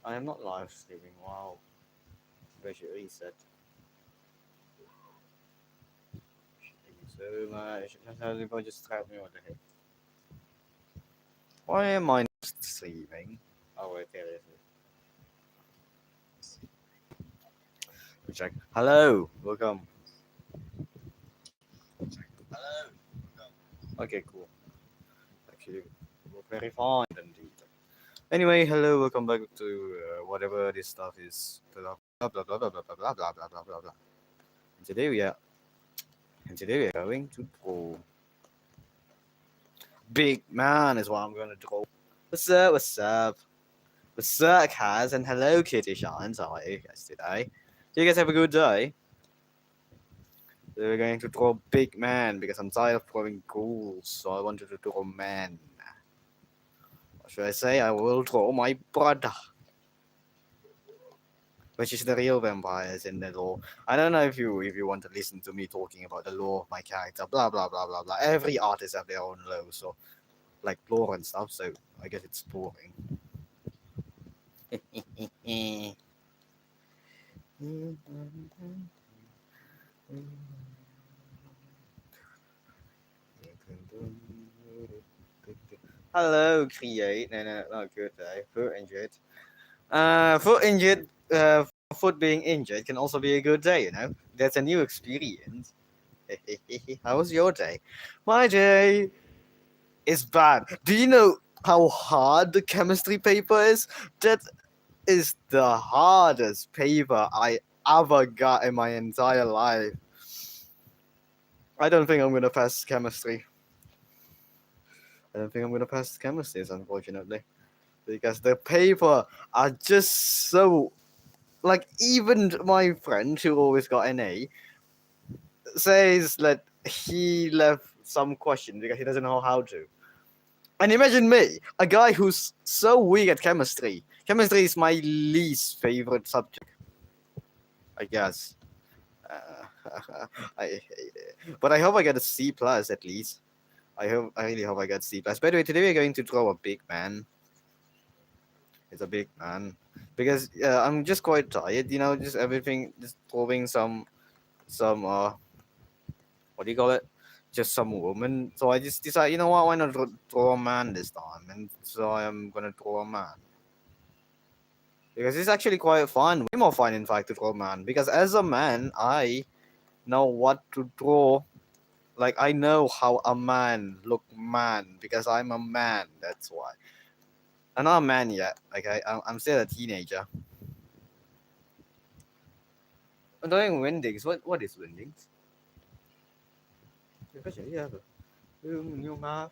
I am not live streaming. Wow. I should reset. Thank you so much. Everybody just tell me what the heck. Why am I not streaming? Oh, wait, there it is. Check. Hello, welcome. Hello. Okay, cool. Actually, we're very fine indeed. Anyway, hello, welcome back to whatever this stuff is. Blah blah blah blah blah blah blah blah blah blah blah blah. And today we are going to draw. Big man is what I'm going to draw. What's up? What's up? What's up, Kaz? And hello, Kitty Shines. How are you guys today? Do you guys have a good day? We're going to draw big man because I'm tired of drawing ghouls, so I wanted to draw man. What should I say? I will draw my brother, which is the real vampires in the lore. I don't know if you want to listen to me talking about the lore of my character, blah blah blah blah blah. Every artist have their own lore, so like lore and stuff. So I guess it's boring. Hello, create. No, not good day. Foot injured. Foot injured. Foot being injured can also be a good day. You know, that's a new experience. How was your day? My day is bad. Do you know how hard the chemistry paper is? That is the hardest paper I ever got in my entire life. I don't think I'm gonna pass chemistry. I don't think I'm gonna pass chemistry, unfortunately, because the paper are just so like. Even my friend who always got an A says that he left some question because he doesn't know how to. And imagine me, a guy who's so weak at chemistry. Chemistry is my least favorite subject, I guess. I hate it. But I hope I get a C plus at least. I really hope I get C plus. By the way, today we're going to draw a big man. It's a big man because I'm just quite tired. You know, just everything, just drawing some what do you call it? Just some woman. So I just decided, you know what? Why not draw a man this time? And so I'm gonna draw a man because it's actually quite fun. Way more fun, in fact, to draw a man because as a man, I know what to draw. Like I know how a man look man because I'm a man. That's why. I'm not a man yet. Okay, I'm still a teenager. I'm doing windings. What is windings? Room in your map.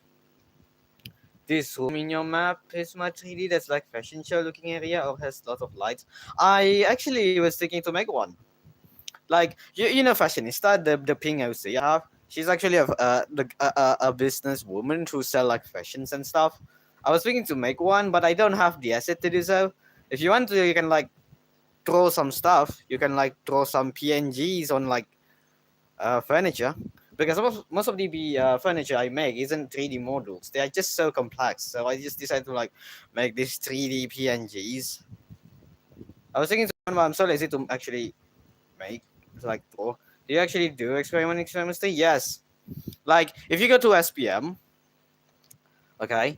This room in your map is my 3D. That's like fashion show looking area or has lots of lights. I actually was thinking to make one. Like you know, fashionista, the pink OC I have. She's actually a business woman who sell like fashions and stuff. I was thinking to make one, but I don't have the asset to do so. If you want to, you can like draw some stuff. You can like draw some PNGs on like furniture. Because most of the furniture I make isn't 3D models. They are just so complex. So I just decided to like make these 3D PNGs. I was thinking, but I'm so lazy to actually make like draw. Do you actually do experiment? Yes. Like if you go to SPM, okay, it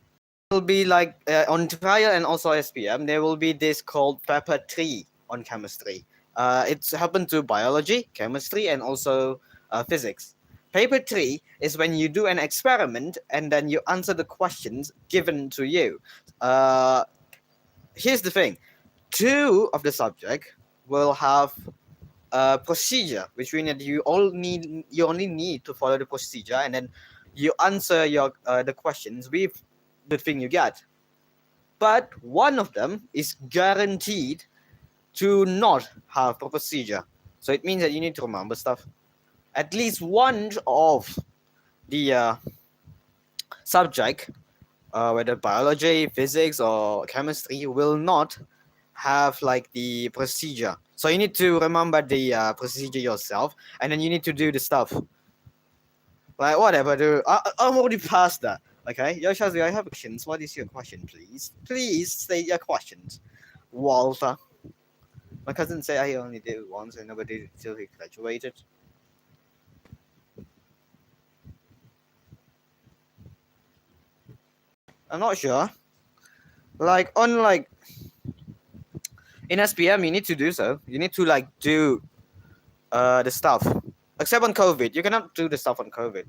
will be like on trial and also SPM. There will be this called paper 3 on chemistry. It's happened to biology, chemistry, and also physics. Paper 3 is when you do an experiment and then you answer the questions given to you. Here's the thing: 2 of the subject will have a procedure, which means that you only need to follow the procedure, and then you answer your the questions with the thing you get. But one of them is guaranteed to not have a procedure, so it means that you need to remember stuff. At least one of the subject, whether biology, physics, or chemistry, will not have like the procedure. So you need to remember the procedure yourself, and then you need to do the stuff. Like whatever, dude. I'm already past that. Okay, yo, Shazwi, I have questions. What is your question, please? Please state your questions. Walter. My cousin said I only did it once. I never did it till he graduated. I'm not sure. Like, unlike in SPM, you need to do so. You need to like do the stuff. Except on COVID, you cannot do the stuff on COVID.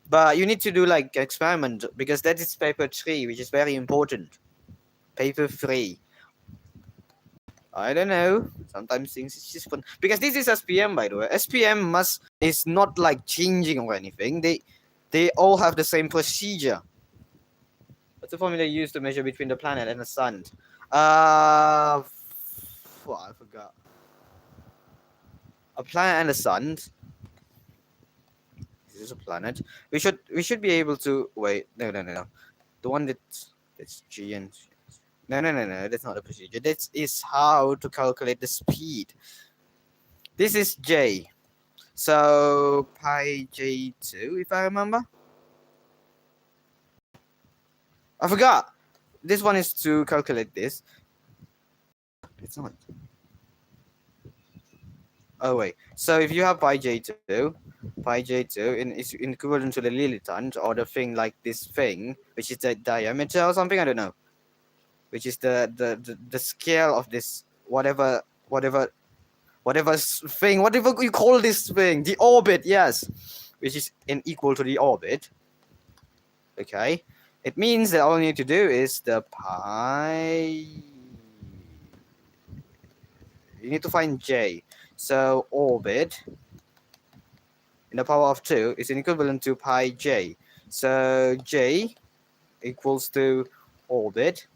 But you need to do like experiment because that is paper 3, which is very important. Paper 3. I don't know. Sometimes things is just fun because this is SPM, by the way. SPM is not like changing or anything. They all have the same procedure. What's the formula used to measure between the planet and the sun? I forgot. A planet and the sun. This is a planet. We should be able to wait. No. The one that's G and no. That's not a procedure. That is how to calculate the speed. This is J. So pi J2, if I remember. I forgot. This one is to calculate this. It's not. Oh wait. So if you have pi J2 is equivalent to the lilitons or the thing like this thing, which is the diameter or something. I don't know. Which is the scale of this whatever thing, whatever you call this thing, the orbit, yes, which is equal to the orbit. Okay, it means that all you need to do is the pi. You need to find J. So orbit in the power of 2 is equivalent to pi J. So J equals to orbit.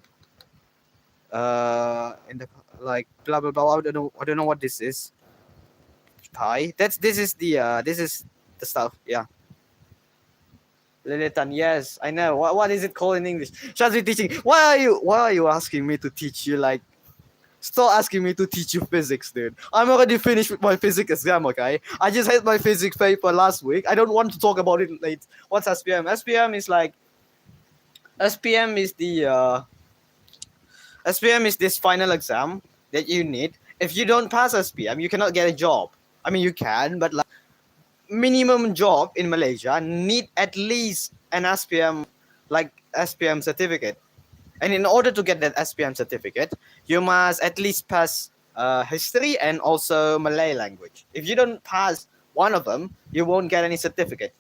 In the like blah blah blah. I don't know what this is. Pi. This is the stuff. Yeah. Lilitan. Yes, I know. What is it called in English? Shazwi teaching. Why are you asking me to teach you like? Stop asking me to teach you physics, dude. I'm already finished with my physics exam. Okay. I just had my physics paper last week. I don't want to talk about it late. What's SPM? SPM is like. SPM is the. SPM is this final exam that you need. If you don't pass SPM, you cannot get a job. I mean, you can, but like minimum job in Malaysia need at least an SPM, like SPM certificate. And in order to get that SPM certificate, you must at least pass history and also Malay language. If you don't pass one of them, you won't get any certificate.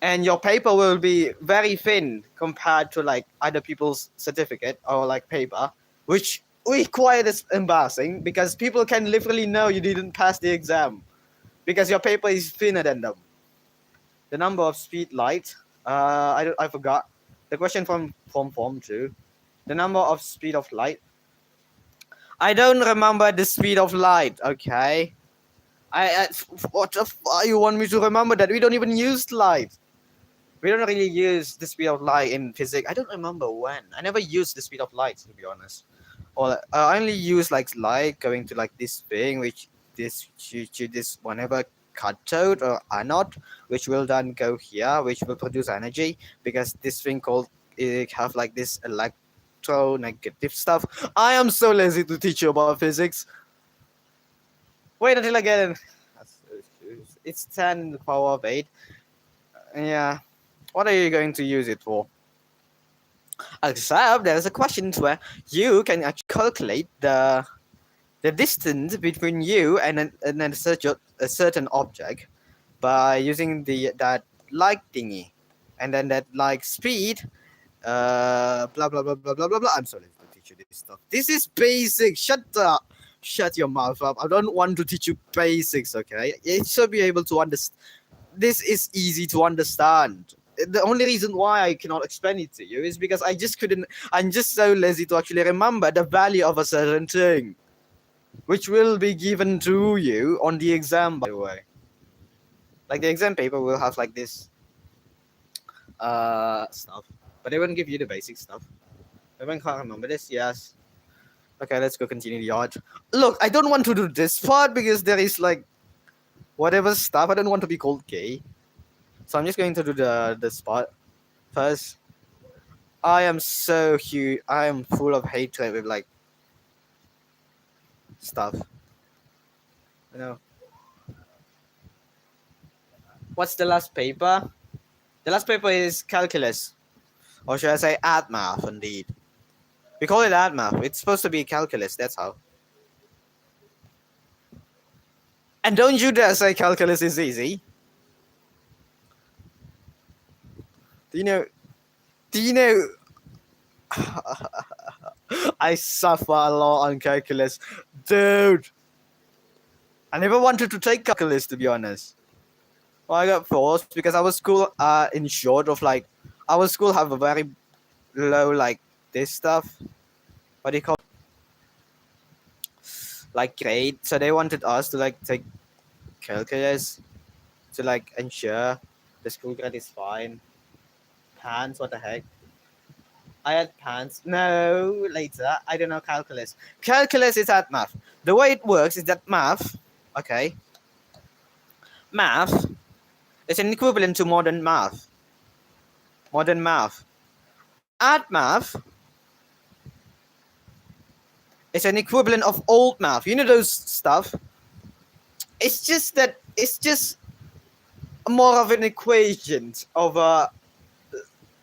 And your paper will be very thin compared to like other people's certificate or like paper, which we quite is embarrassing because people can literally know you didn't pass the exam because your paper is thinner than them. The number of speed light, I forgot. The question from Form 2. The number of speed of light. I don't remember the speed of light, okay? What the fuck you want me to remember that? We don't even use light. We don't really use the speed of light in physics. I don't remember when. I never used the speed of light, to be honest. Or I only use like light going to like this thing, which this whenever cathode or anode, which will then go here, which will produce energy because this thing called it have like this electronegative stuff. I am so lazy to teach you about physics. Wait until I get it. It's 10 to the power of 8. Yeah. What are you going to use it for? Except there's a question where you can actually calculate the distance between you and a certain object by using that light thingy, and then that like speed, blah blah blah blah blah blah blah. I'm sorry to teach you this stuff. This is basic. Shut your mouth up. I don't want to teach you basics. Okay, you should be able to understand. This is easy to understand. The only reason why I cannot explain it to you is because I just couldn't. I'm just so lazy to actually remember the value of a certain thing, which will be given to you on the exam, by the way. Like the exam paper will have like this stuff, but they won't give you the basic stuff. Everyone can't remember this. Yes. Okay, let's go continue the art. Look, I don't want to do this part because there is like whatever stuff. I don't want to be called gay. So I'm just going to do this part. First, I am so huge. I am full of hatred with like stuff. You know, what's the last paper? The last paper is calculus, or should I say art math? Indeed, we call it art math. It's supposed to be calculus. That's how. And don't you dare say calculus is easy. Do you know? Do you know? I suffer a lot on calculus, dude. I never wanted to take calculus, to be honest. Well, I got forced because our school in short of like our school have a very low like this stuff. What do you call like grade? So they wanted us to like take calculus to like ensure the school grade is fine. Pants, what the heck? I had pants. No, later. I don't know calculus. Calculus is at math. The way it works is that math, okay, math is an equivalent to modern math. Modern math. Art math is an equivalent of old math. You know those stuff? It's just that it's just more of an equation of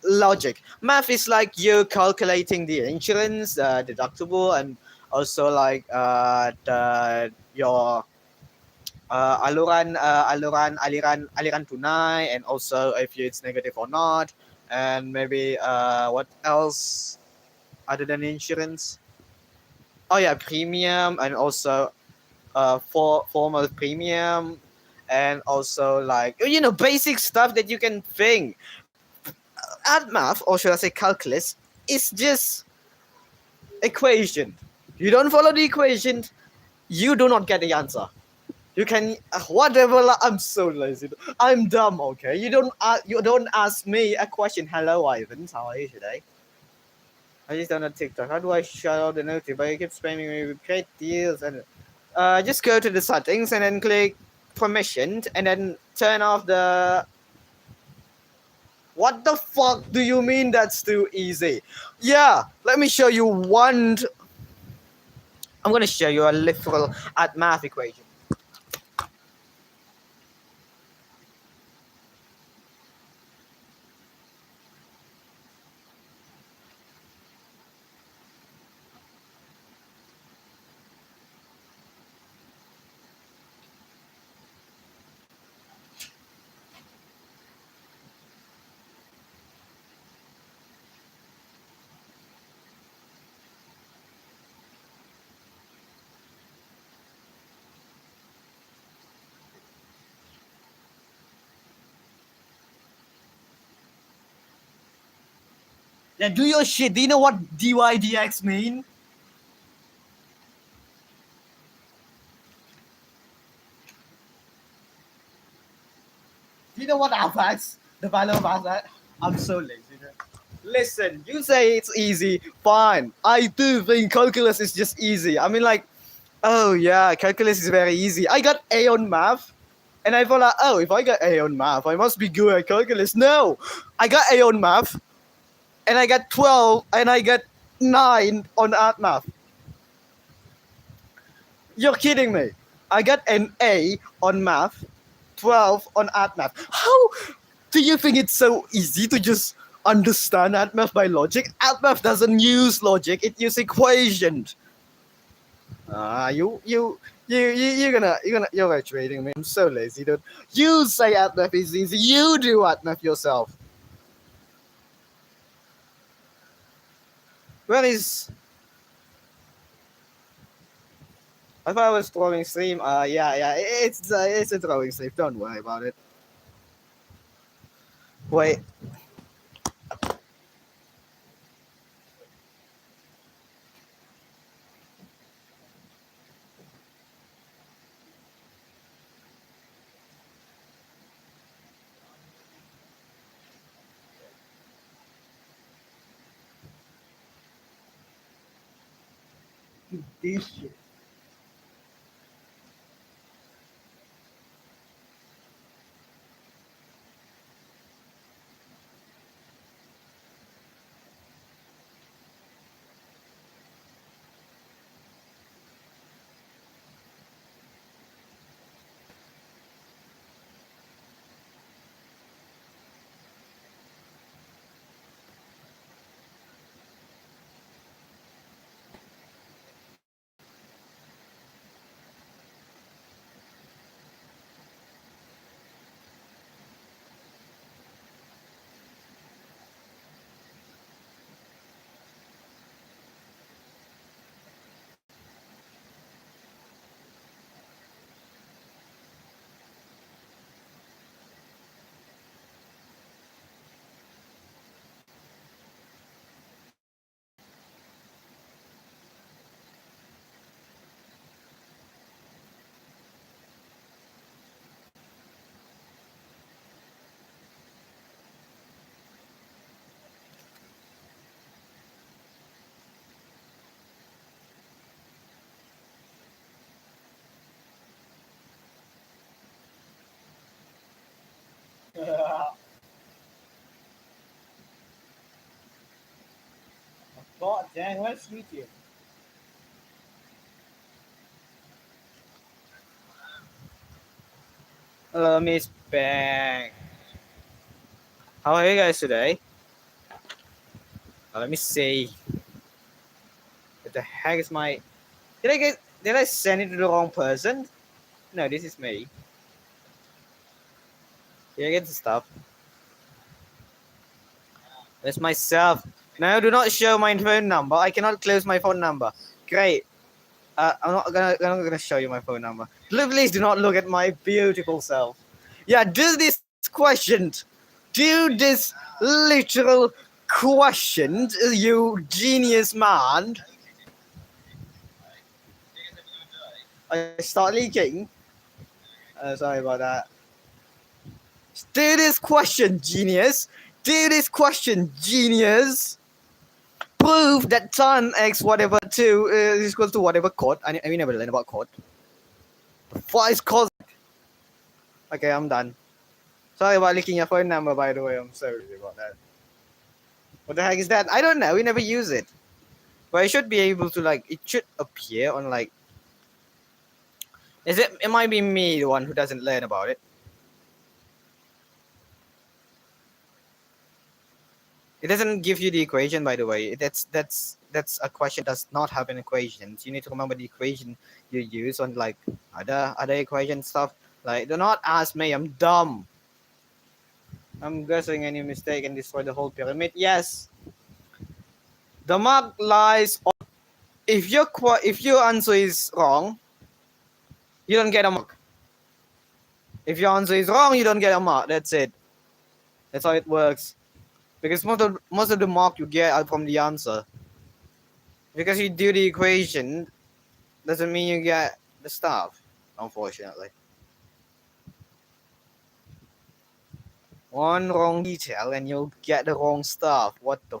logic. Math is like you're calculating the insurance, deductible, and also like your aliran tunai, and also if it's negative or not, and maybe what else other than insurance? Oh yeah, premium, and also for formal premium, and also like basic stuff that you can think. Add math, or should I say calculus, is just equation. You don't follow the equation, you do not get the answer. You can whatever. I'm so lazy. I'm dumb. Okay, you don't ask me a question. Hello, Ivan. How are you today? I just done a TikTok. How do I shut out the notif? But you keep spamming me with great deals, and just go to the settings and then click permissioned, and then turn off the. What the fuck do you mean that's too easy? Yeah, let me show you one. I'm gonna show you a literal at math equation. Then do your shit. Do you know what dydx mean? Do you know what fx? The value of fx? I'm so lazy. Listen, you say it's easy. Fine. I do think calculus is just easy. I mean, like, oh yeah, calculus is very easy. I got A on math. And I thought, like, oh, if I got A on math, I must be good at calculus. No, I got A on math, and I got 12, and I got 9 on art math. You're kidding me. I got an A on math, 12 on art math. How do you think it's so easy to just understand art math by logic? Art math doesn't use logic, it uses equations. You're actuating me. I'm so lazy, dude. You say art math is easy. You do art math yourself. Where is? I thought I was drawing stream. Yeah. It's a drawing stream. Don't worry about it. Wait. This shit. God dang, where's YouTube? Hello, Miss Bang. How are you guys today? Let me see. What the heck is my? Did I send it to the wrong person? No, this is me. Did I get the stuff? That's myself. No, do not show my phone number. I cannot close my phone number. Great. I'm not gonna show you my phone number. Please do not look at my beautiful self. Yeah, do this question. Do this literal question, you genius man. I start leaking. Sorry about that. Do this question, genius. Do this question, genius. Prove that tan x whatever 2 is equal to whatever code. I never learned about code. What is code? Okay, I'm done. Sorry about leaking your phone number, by the way. I'm sorry about that. What the heck is that? I don't know. We never use it. But I should be able to, like, it should appear on, like... It might be me, the one who doesn't learn about it. It doesn't give you the equation, by the way. That's a question that does not have an equation. You need to remember the equation you use on, like, other equation stuff. Like, do not ask me. I'm dumb. I'm guessing any mistake and destroy the whole pyramid. Yes. The mark lies on. If your answer is wrong, you don't get a mark. If your answer is wrong, you don't get a mark. That's it. That's how it works. Because most of the mark you get are from the answer. Because you do the equation, doesn't mean you get the stuff, unfortunately. One wrong detail and you'll get the wrong stuff. What the?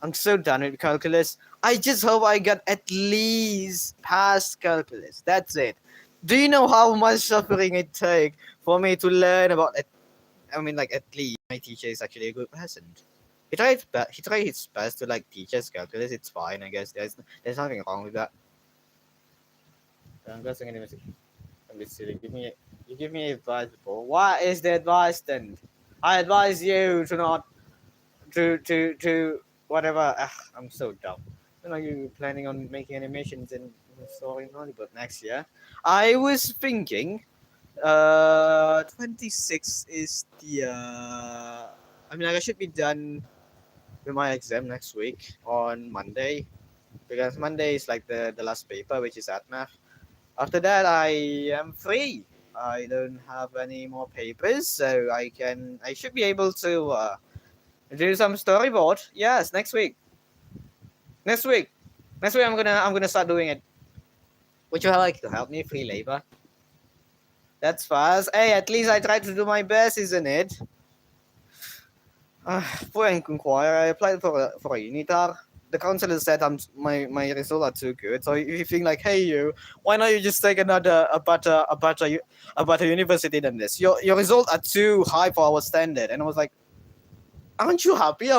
I'm so done with calculus. I just hope I got at least past calculus. That's it. Do you know how much suffering it take for me to learn about it? I mean, like, at least my teacher is actually a good person. He tried his best to, like, teach us calculus. It's fine, I guess. There's nothing wrong with that. I'm guessing anyway. I'm just silly. You give me advice before. What is the advice then? I advise you to not to whatever. I'm so dumb. When are you planning on making animations in story in Hollywood next year? I was thinking 26 is the I mean, like, I should be done with my exam next week on Monday, because Monday is like the last paper, which is at math. After that, I am free. I don't have any more papers, so I should be able to do some storyboard. Yes, next week. Next week I'm gonna start doing it. Would you like to help me? Free labor. That's fast. Hey, at least I tried to do my best, isn't it? For inquire, I applied for a unitar. The counselor said my results are too good. So if you think like, hey, you, why not you just take a better university than this? Your results are too high for our standard. And I was like, aren't you happy?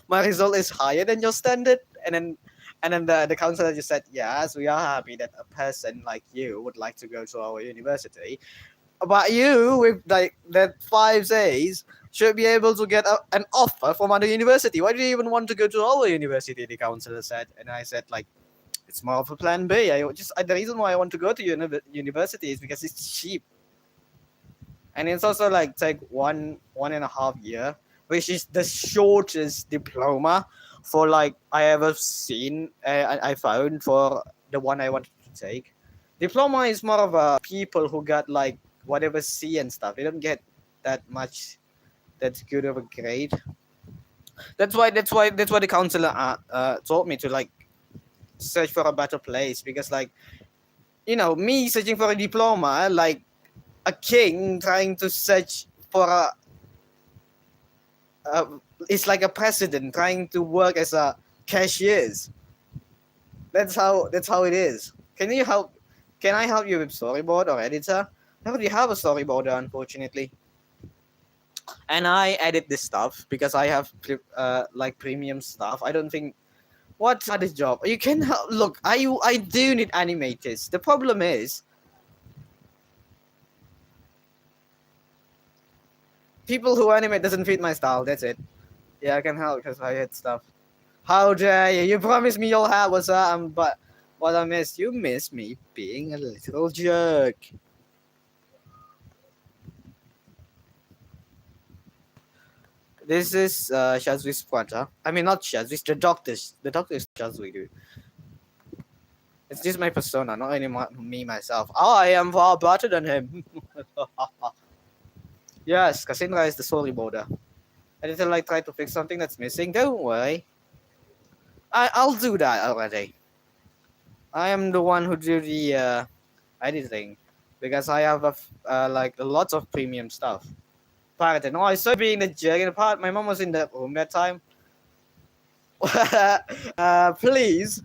My result is higher than your standard. And then the counselor just said, yes, we are happy that a person like you would like to go to our university. But you, with like that 5 A's, should be able to get an offer from other university. Why do you even want to go to our university? The counselor said, and I said, like, it's more of a plan B. The reason why I want to go to university is because it's cheap, and it's also like take 1.5 year, which is the shortest diploma for like I ever seen. I found for the one I wanted to take. Diploma is more of a people who got like whatever C and stuff. They don't get that much. That's good of a grade. That's why the counselor told me to like search for a better place, because like, you know, me searching for a diploma, like a king trying to search for it's like a president trying to work as a cashiers. That's how it is. Can I help you with storyboard or editor? I already have a storyboarder, unfortunately. and I edit this stuff because I have like premium stuff. I don't think what other job you can look. I do need animators. The problem is people who animate doesn't fit my style. That's it. Yeah, I can help because I hate stuff. How dare you? You promised me you'll have what's up, but what I missed, you missed me being a little jerk. This is Shazwi's brother. I mean, not Shazwi's, the doctor's. The doctor is Shazwi, dude. It's just my persona, not any me myself. I am far better than him. Yes, Cassandra is the storyboarder. I didn't like try to fix something that's missing. Don't worry. I'll do that already. I am the one who do the editing because I have like lots of premium stuff. Pirated. No, I saw being the jerk in the part. My mom was in the room that time. Please,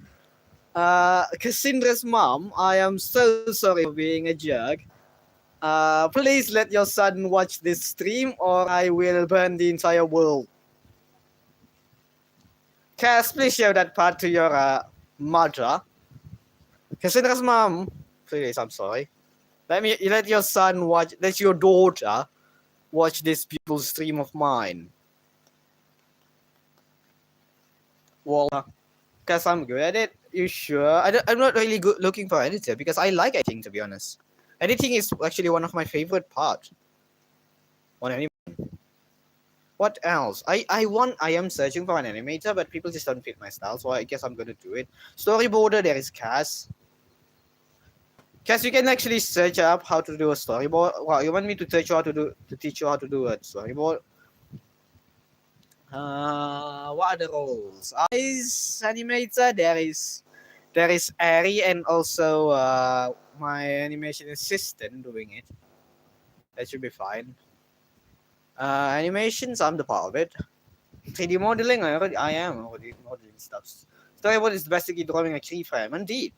Cassandra's mom, I am so sorry for being a jerk. Please let your son watch this stream or I will burn the entire world. Cass, please show that part to your mother. Cassandra's mom, please, I'm sorry. Let your son watch, let your daughter watch this beautiful stream of mine. Well, because I'm good at it. You sure? I'm not really good looking for editor because I like editing, to be honest. Editing is actually one of my favorite parts. What else? I am searching for an animator, but people just don't fit my style, so I guess I'm gonna do it. Storyboarder, there is Cass. Cass, you can actually search up how to do a storyboard. Wow, you want me to teach you how to do a storyboard? What other roles? Is animator. There is Ari and also my animation assistant doing it. That should be fine. Animations, I'm the part of it. 3D modeling, I am already modeling stuff. Storyboard is basically drawing a keyframe, indeed.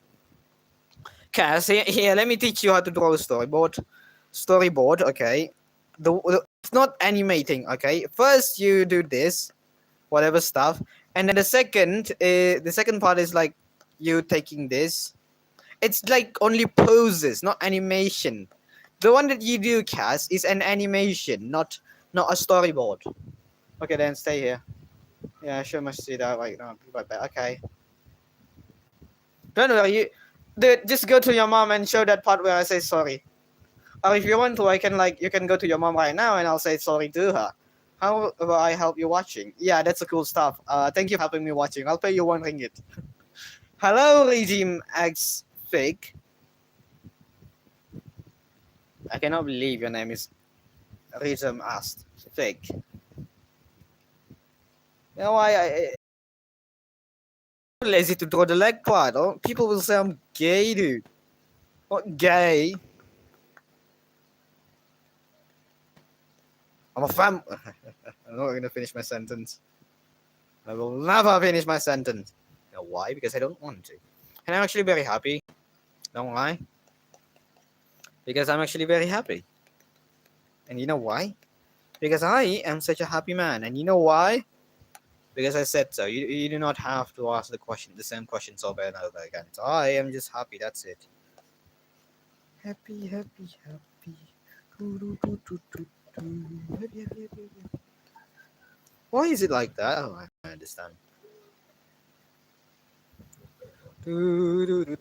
Cass, here, let me teach you how to draw a storyboard. Storyboard, okay. It's not animating, okay. First, you do this, whatever stuff, and then the second part is like you taking this. It's like only poses, not animation. The one that you do, Cass, is an animation, not a storyboard. Okay, then stay here. Yeah, I sure must see that right now. Right back. Okay. Don't worry, just go to your mom and show that part where I say sorry. Or if you want to, you can go to your mom right now and I'll say sorry to her. How about I help you watching? Yeah, that's a cool stuff. Thank you for helping me watching. I'll pay you 1 ringgit. Hello, Regime X Fake. I cannot believe your name is Regime X Fake. You know why I'm lazy to draw the leg part. Oh, people will say I'm gay, dude. Not gay. I'm a fam. I'm not gonna finish my sentence. I will never finish my sentence. You know why? Because I don't want to. And I'm actually very happy. Don't lie. Because I'm actually very happy. And you know why? Because I am such a happy man. And you know why? Because I said so. You do not have to ask the same questions over and over again. So I am just happy. That's it. Happy, happy, happy. Why is it like that? Oh, I understand. Do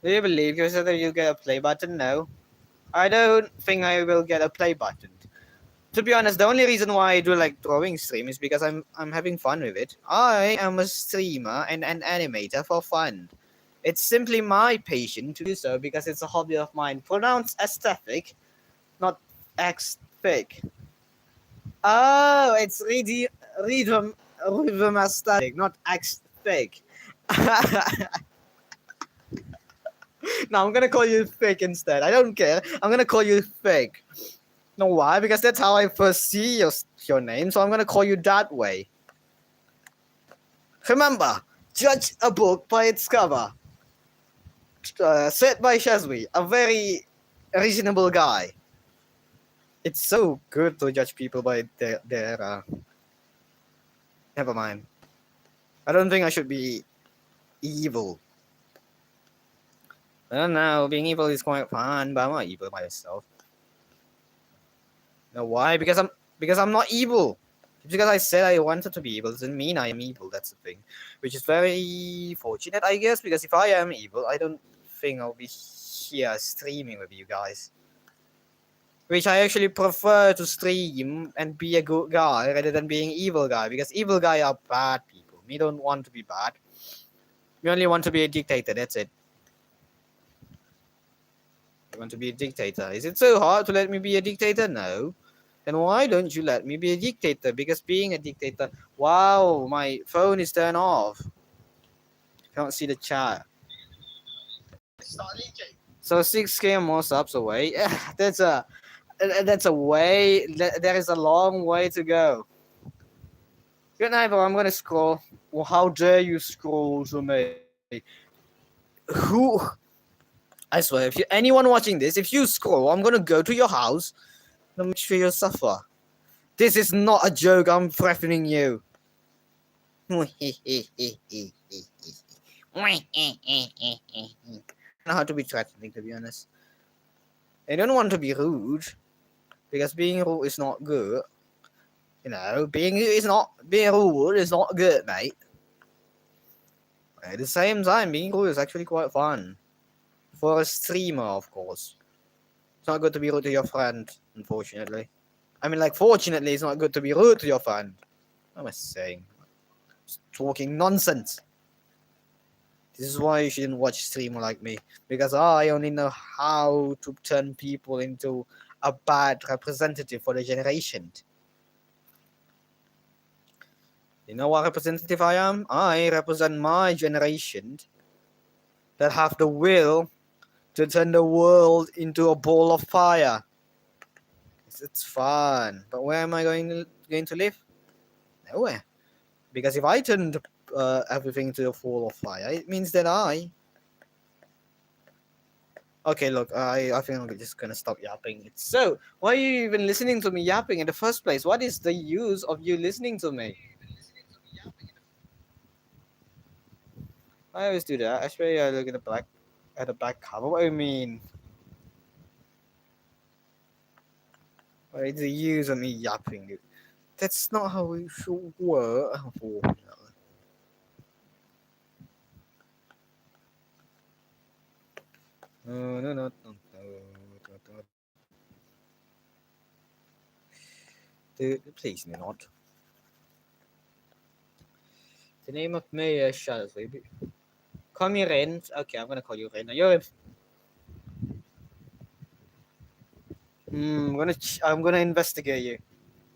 you believe you said that you get a play button? No. I don't think I will get a play button. To be honest, the only reason why I do like drawing stream is because I'm having fun with it. I am a streamer and an animator for fun. It's simply my passion to do so because it's a hobby of mine. Pronounced aesthetic, not aesthetic. Oh, it's rhythm aesthetic, not aesthetic. No, I'm gonna call you fake instead. I don't care. I'm gonna call you fake. Know why? Because that's how I first see your name, so I'm gonna call you that way. Remember, judge a book by its cover. Said by Shazwi, a very a reasonable guy. It's so good to judge people by their never mind. I don't think I should be evil. I don't know. Being evil is quite fun, but I'm not evil myself. You know why? Because I'm not evil. Just because I said I wanted to be evil doesn't mean I am evil. That's the thing, which is very fortunate, I guess. Because if I am evil, I don't think I'll be here streaming with you guys. Which I actually prefer to stream and be a good guy rather than being evil guy. Because evil guy are bad people. We don't want to be bad. We only want to be a dictator. That's it. You want to be a dictator. Is it so hard to let me be a dictator? No. Then why don't you let me be a dictator? Because being a dictator... Wow, my phone is turned off. Can't see the chat. So 6K more subs away. That's a way. There is a long way to go. Good night, bro. I'm gonna scroll. Well, how dare you scroll to me? Who? I swear, if you anyone watching this, if you scroll, I'm gonna go to your house and make sure you suffer. This is not a joke. I'm threatening you. I don't know how to be threatening, to be honest. I don't want to be rude, because being rude is not good. You know, being rude is not good, mate. At the same time, being rude is actually quite fun. For a streamer, of course. It's not good to be rude to your friend, unfortunately. I mean, like, fortunately, it's not good to be rude to your friend. What am I saying? Just talking nonsense. This is why you shouldn't watch a streamer like me. Because I only know how to turn people into a bad representative for the generation. You know what representative I am? I represent my generation that have the will to turn the world into a ball of fire. It's fun. But where am I going to live? Nowhere. Because if I turn everything into a ball of fire, it means that Okay, look, I think I'm just gonna stop yapping. So, why are you even listening to me yapping in the first place? What is the use of you listening to me? I always do that. Especially I look at the back cover. What do you mean? What is the use of me yapping? That's not how it should work. No. Please not. The name of me is SyazwiYouTB. Call me Ren. Okay, I'm gonna call you Ren. I'm gonna investigate you.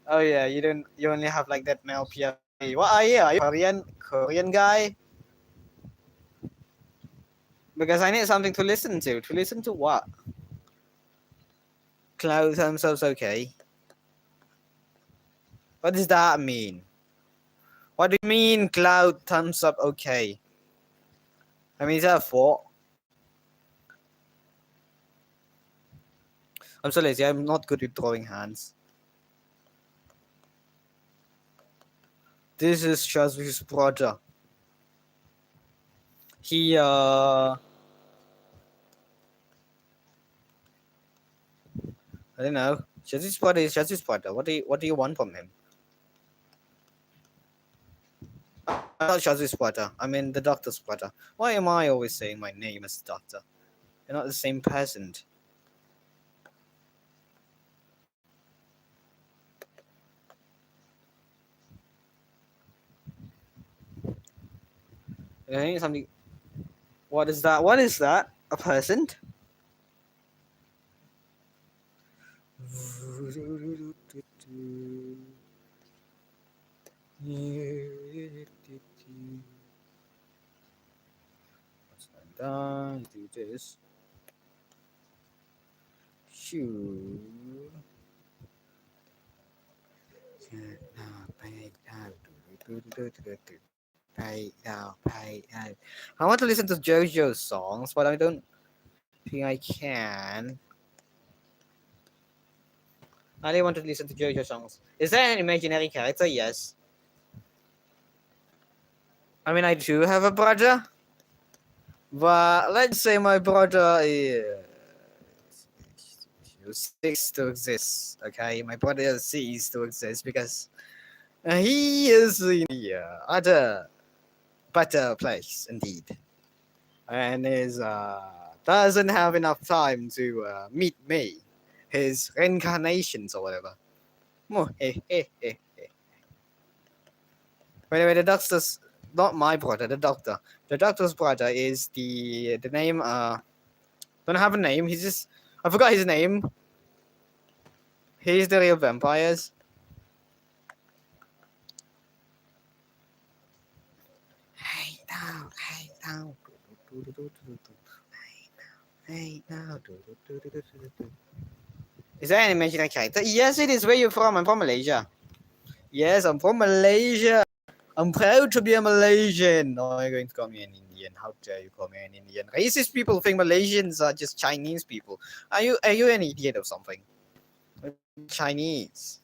Oh yeah, you only have like that male PFP. What are you? Are you Korean guy? Because I need something to listen to. To listen to what? Cloud thumbs up's okay. What does that mean? What do you mean cloud thumbs up okay? I mean, is that a fault? I'm so lazy. I'm not good with drawing hands. This is SyazwiYouTB's brother. He I don't know. SyazwiYouTB's brother is SyazwiYouTB's brother. What do you want from him? I'm not SyazwiYouTB's brother. I mean the doctor's brother. Why am I always saying my name as doctor? You're not the same person. I need something. What is that? What is that? A person? Once I'm done, do this. Shoo. Pay now. I want to listen to JoJo's songs, but I don't think I can. I only want to listen to JoJo songs. Is there an imaginary character? Yes. I mean, I do have a brother, but let's say my brother ceased to exist. Okay, my brother ceased to exist because he is in the other better place indeed, and is doesn't have enough time to meet me, his reincarnations or whatever. By the way, the doctor's not my brother. The doctor. The doctor's brother is the name. Don't have a name. He's just. I forgot his name. He's the real vampires. Hey now, hey now, hey now. Is that an imaginary character? Yes, it is. Where you from? I'm from Malaysia. Yes, I'm from Malaysia. I'm proud to be a Malaysian. Oh, you're going to call me an Indian. How dare you call me an Indian? Racist people think Malaysians are just Chinese people. Are you an idiot or something? Chinese.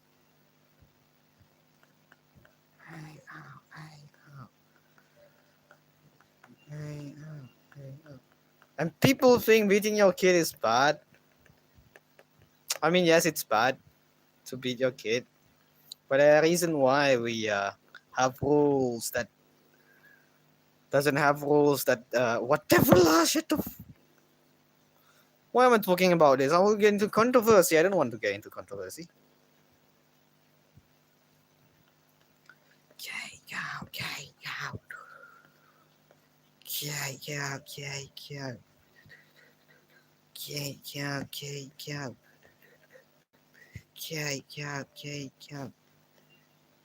And people think beating your kid is bad. I mean, yes, it's bad to beat your kid. But the reason why we have rules that doesn't have rules that whatever shit the why am I talking about this? I will get into controversy. I don't want to get into controversy.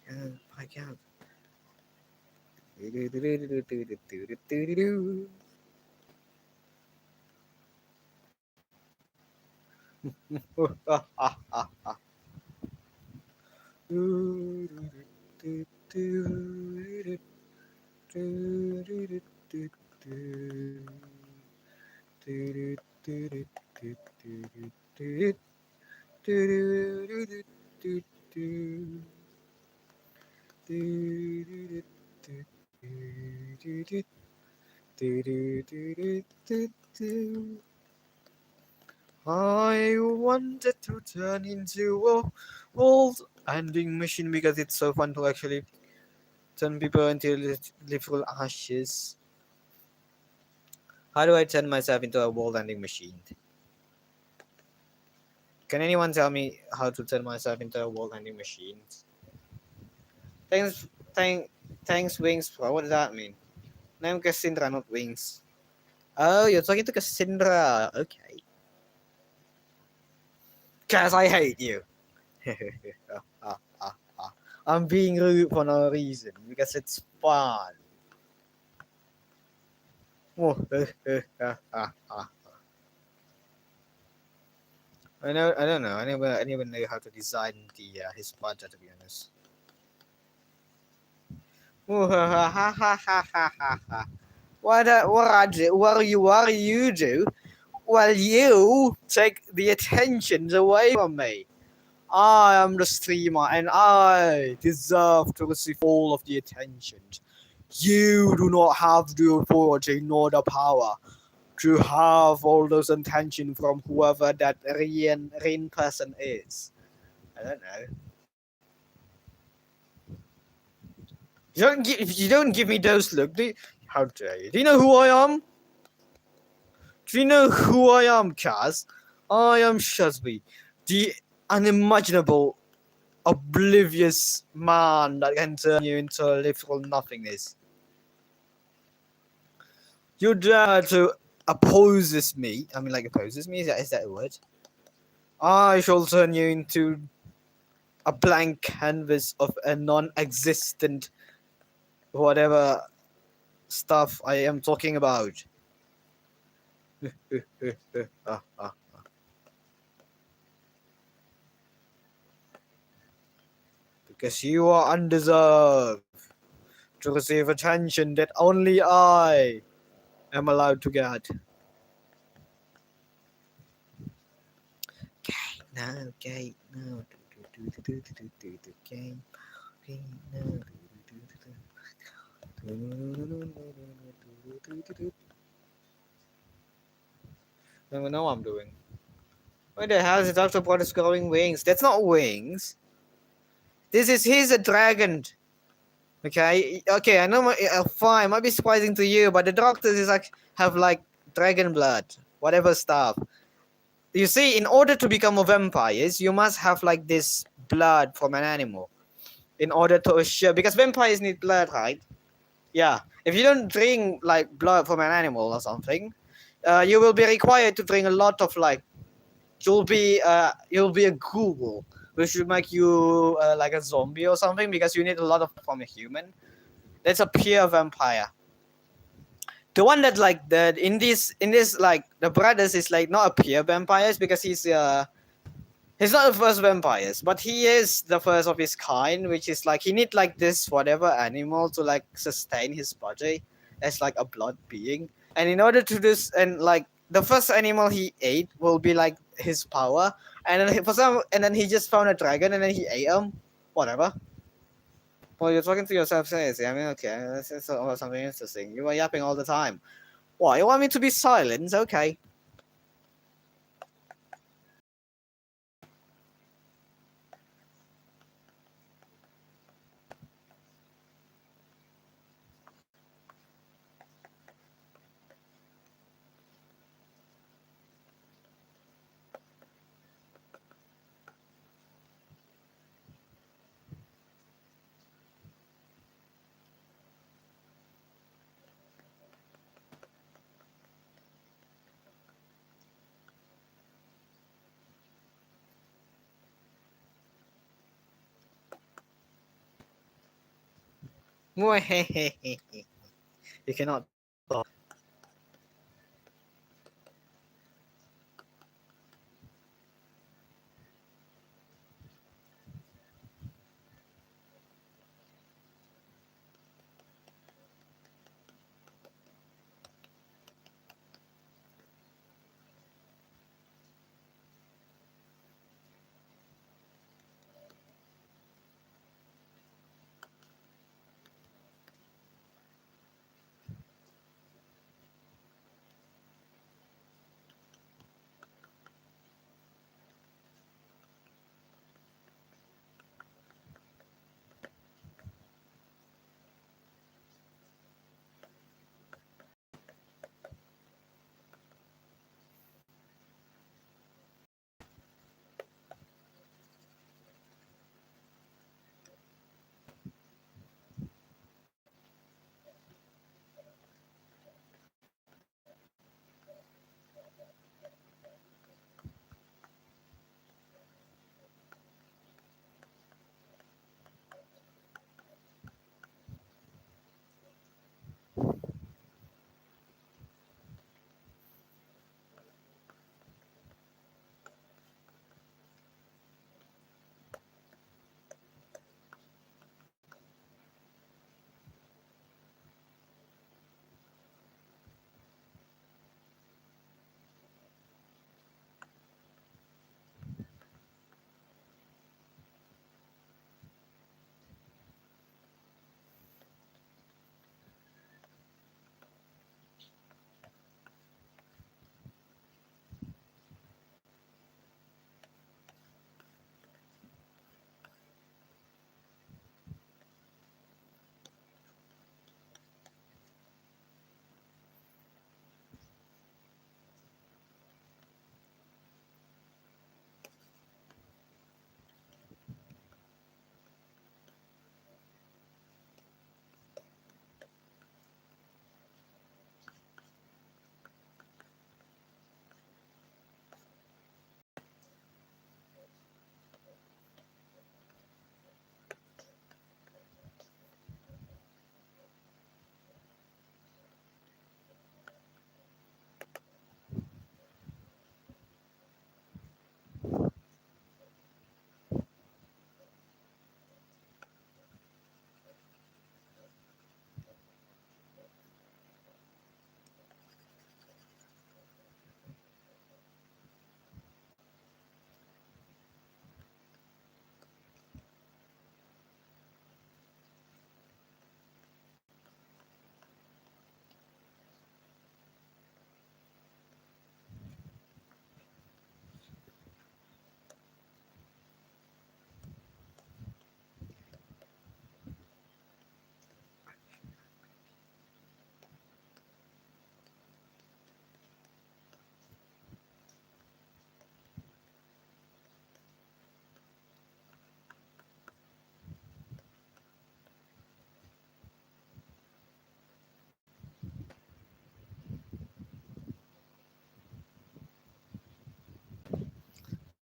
Oh my god. I wanted to turn into a world ending machine because it's so fun to actually turn people into literal ashes. How do I turn myself into a world ending machine? Can anyone tell me how to turn myself into a world ending machine? Thanks, Wings Pro. What does that mean? Name Cassandra, not Wings. Oh, you're talking to Cassandra. Okay. Cause I hate you. I'm being rude for no reason because it's fun. I don't know. I never know how to design his budget, to be honest. What are you do? Well, you take the attention away from me. I am the streamer and I deserve to receive all of the attention. You do not have the authority nor the power to have all those attention from whoever that Rain person is. I don't know. You don't give me those look. How dare you? Do you know who I am? Do you know who I am, Kaz? I am Shazwi, the unimaginable, oblivious man that can turn you into literal nothingness. You dare to opposes me? I mean, like opposes me? Is that a word? I shall turn you into a blank canvas of a non-existent whatever stuff I am talking about. Because you are undeserved to receive attention that only I am allowed to get. Okay, no. Game. I don't know what I'm doing. What the hell is it also about growing wings? That's not wings. This is he's a dragon. Okay, I know. Fine, might be surprising to you, but the doctors is like have like dragon blood, whatever stuff. You see, in order to become a vampires, you must have like this blood from an animal, in order to assure because vampires need blood, right? Yeah. If you don't drink like blood from an animal or something, you will be required to drink a lot of like you'll be a ghoul, which will make you like a zombie or something because you need a lot of from a human. That's a pure vampire. The one that like the in this like the brothers is like not a pure vampires because he's not the first vampires, but he is the first of his kind, which is like he need like this whatever animal to like sustain his body as like a blood being. And in order to do this, and like the first animal he ate will be like his power, and then and then he just found a dragon and then he ate him, whatever. Well, you're talking to yourself seriously. I mean, okay, that's something interesting. You are yapping all the time. What, you want me to be silent? Okay. You cannot talk.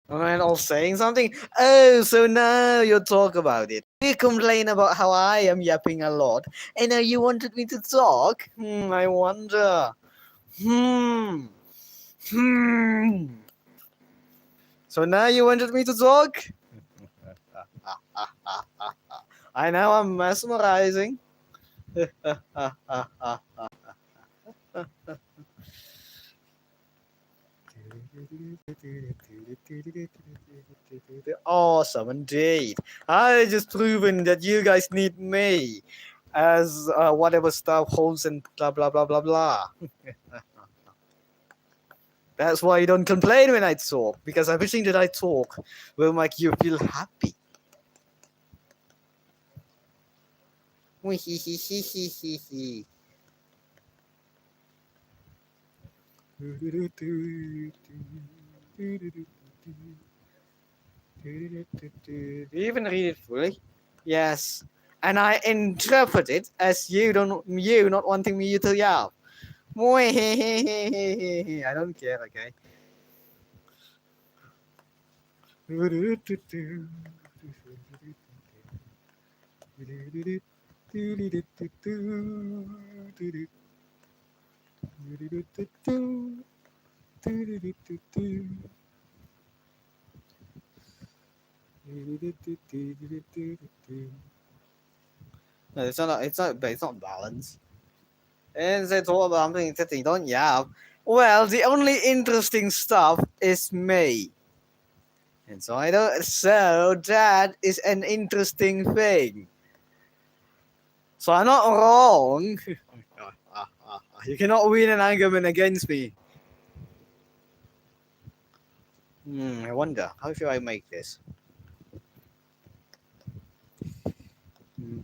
Am I all saying something? Oh, so now you talk about it. You complain about how I am yapping a lot, and now you wanted me to talk? I wonder. Hmm. Hmm. So now you wanted me to talk? I know I'm mesmerizing. Awesome indeed. I just proven that you guys need me as whatever stuff holds and blah blah blah blah blah. That's why you don't complain when I talk, because everything that I talk will make you feel happy. Do you even read it fully? Yes. And I interpret it as you not wanting me to yell. I don't care, okay? No, it's not balanced. And they talk about something that they don't have. Well, the only interesting stuff is me. And so I don't. So that is an interesting thing. So I'm not wrong. You cannot win an argument against me. I wonder how should I make this.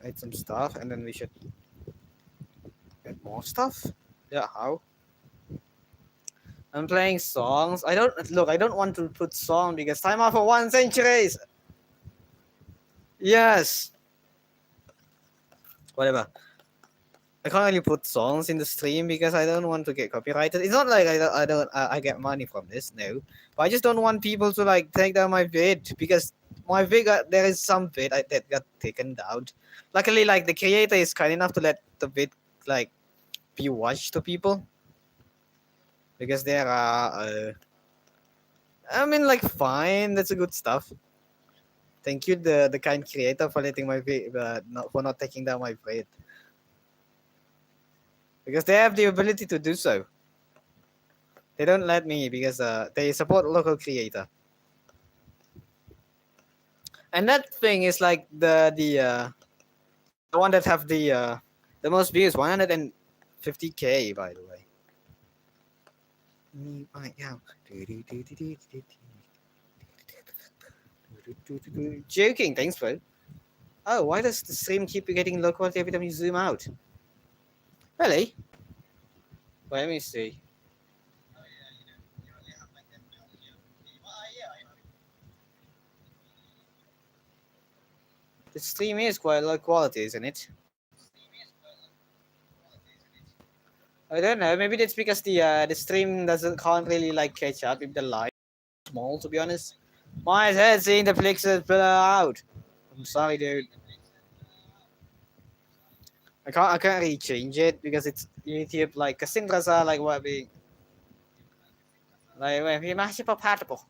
Add some stuff, and then we should get more stuff. Yeah, how? I'm playing songs. I don't want to put song because time out for 1 century. Yes. Whatever. I can't really put songs in the stream because I don't want to get copyrighted. It's not like I get money from this, no. But I just don't want people to like take down my vid because my vid there is some vid that got taken down. Luckily, like the creator is kind enough to let the vid like be watched to people because there are. I mean, like fine, that's a good stuff. Thank you, the kind creator, for letting my vid, not taking down my vid. Because they have the ability to do so. They don't let me because they support local creator. And that thing is like the one that have the most views, 150K, by the way. Joking, thanks, bro. Oh, why does the stream keep getting low quality every time you zoom out? Really? Wait, let me see. The stream is quite low quality, isn't it? I don't know. Maybe that's because the stream can't really like catch up if the light is small. To be honest, my head seeing the pixels blur out. I'm sorry, dude. I can't really change it because it's YouTube. Like Cassindra's are like what we like when we masih compatible.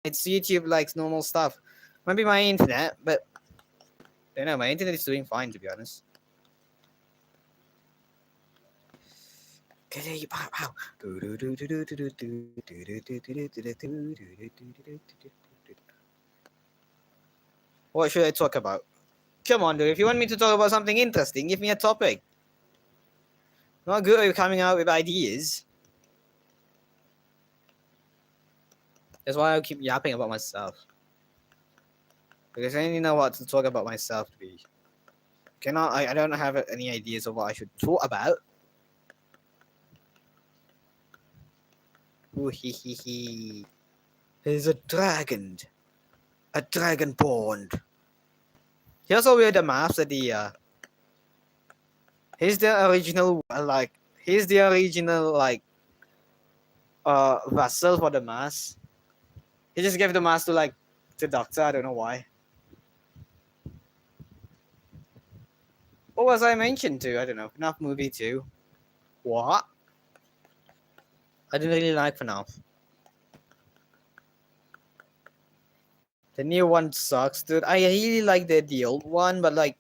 It's YouTube like normal stuff. Maybe my internet, but I don't know. My internet is doing fine, to be honest. What should I talk about? Come on, dude. If you want me to talk about something interesting, give me a topic. Not good at coming out with ideas. That's why I keep yapping about myself. Because I only know what to talk about myself to be. I don't have any ideas of what I should talk about. Ooh, hee hee hee. There's a dragon. A dragon pond. Here's how weird the maps at the here's the original like vessel for the mask. He just gave the mask to like the doctor. I don't know why. What was I mentioned to? I don't know. FNAF movie 2. What? I didn't really like FNAF. The new one sucks, dude. I really like the old one, but like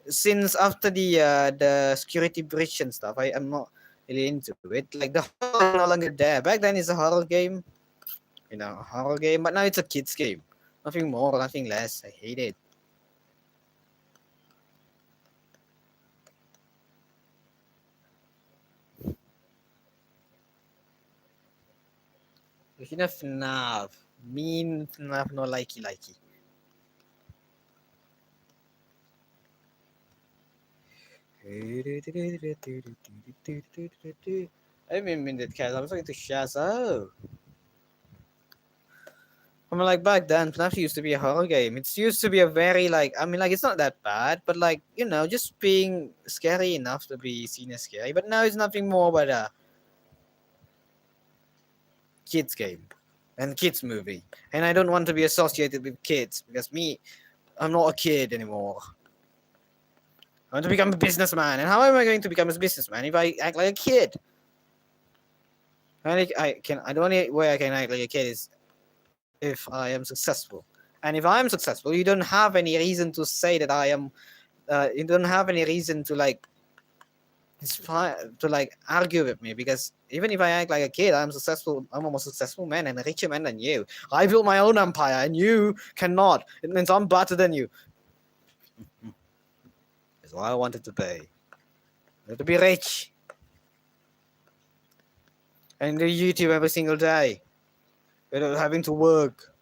since after the security breach and stuff, I am not really into it. Like the horror is no longer there. Back then it's a horror game, a horror game, but now it's a kids game. Nothing more, nothing less. I hate it. Speaking of FNAF, mean FNAF no likey. I didn't mean that, guys. I was talking to Shaz. Oh. I mean, like back then, FNAF used to be a horror game. It used to be a very like it's not that bad, but like just being scary enough to be seen as scary. But now it's nothing more but a kids game and kids movie, and I don't want to be associated with kids because I'm not a kid anymore. I want to become a businessman, and how am I going to become a businessman if I act like a kid? The only way I can act like a kid is if I am successful. And if I am successful, you don't have any reason to say that I am. You don't have any reason to argue with me because even if I act like a kid, I'm successful. I'm a more successful man and a richer man than you. I built my own empire, and you cannot. It means I'm better than you. That's why I wanted to pay. I want to be rich and do YouTube every single day without having to work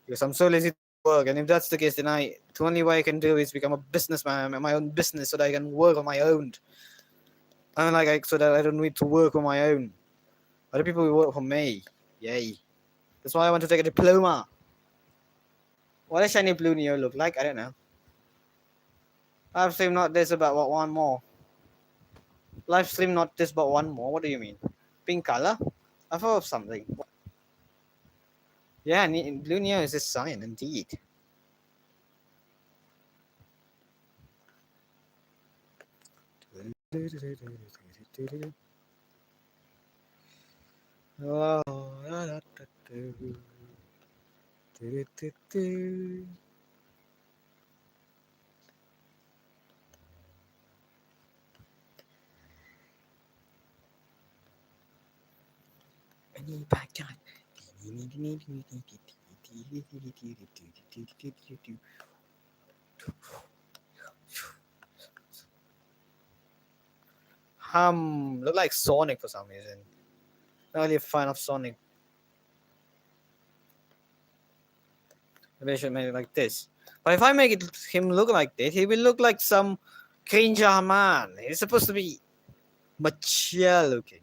because I'm so lazy to work. And if that's the case, then the only way I can do is become a businessman, my own business, so that I can work on my own. So that I don't need to work on my own. Other people will work for me. Yay. That's why I want to take a diploma. What does shiny blue Neo look like? I don't know. Live stream not this about what one more. Live stream not this but one more. What do you mean? Pink color? I thought of something. Yeah, blue Neo is a sign indeed. Oh, look like Sonic for some reason. Not really a fan of Sonic. Maybe I should make it like this. But if I make him look like this, he will look like some cringer man. He's supposed to be mature looking.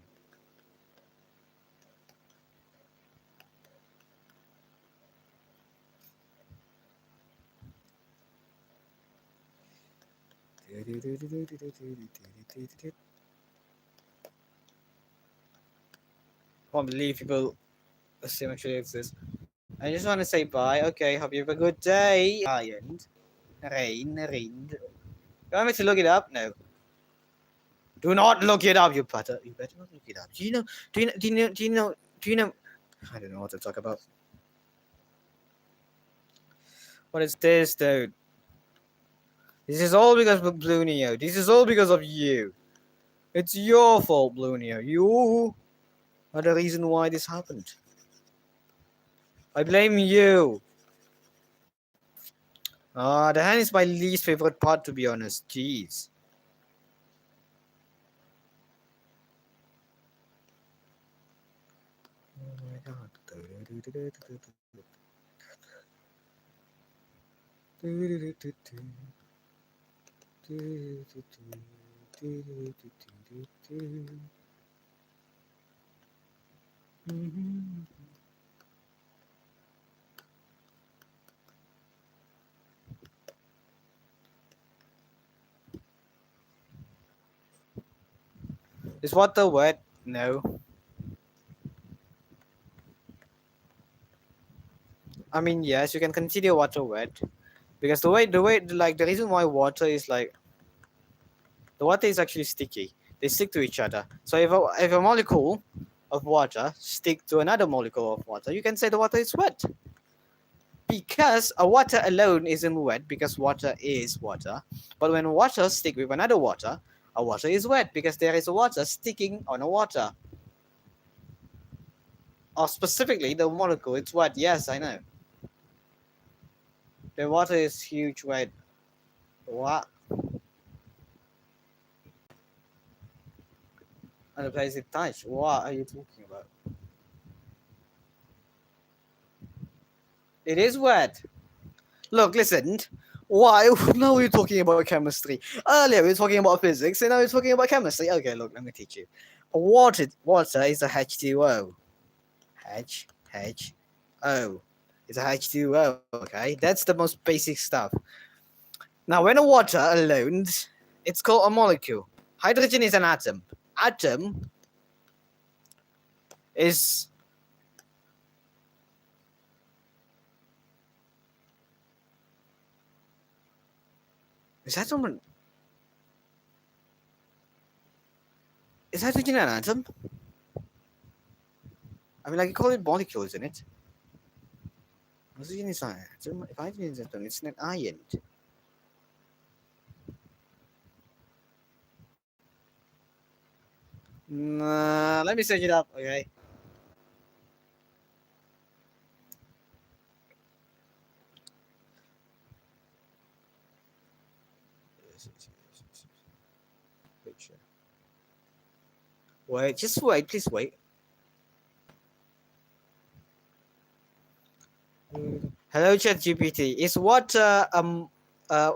I can't believe people assume actually exist. I just want to say bye. Okay, hope you have a good day. Rain. You want me to look it up? No. Do not look it up, you better. You better not look it up. Do you know? I don't know what to talk about. What is this, dude? This is all because of Blue Neo. This is all because of you. It's your fault, Blue Neo. You are the reason why this happened. I blame you. The hand is my least favorite part, to be honest. Jeez. Oh my god. Is water wet? No. I mean, yes, you can consider water wet because the reason why water is like the water is actually sticky. They stick to each other. So if a molecule of water stick to another molecule of water, you can say the water is wet. Because a water alone isn't wet because water is water. But when water stick with another water, a water is wet because there is a water sticking on a water. Or specifically the molecule, it's wet. Yes, I know. The water is huge wet. What? And the place it touched. What are you talking about? It is wet. Look, listen. Why? Now we're talking about chemistry. Earlier we were talking about physics, and now we're talking about chemistry. Okay, look, let me teach you. Water is a H2O. H2O. It's a H2O. Okay, that's the most basic stuff. Now, when a water alone, it's called a molecule. Hydrogen is an atom. Atom is that someone? Is hydrogen an atom? I mean, like you call it molecule, isn't it? Oxygen is an atom. If hydrogen is an atom, it's an ion. Nah, let me search it up. Okay. Wait, just wait. Please wait. Hello, ChatGPT.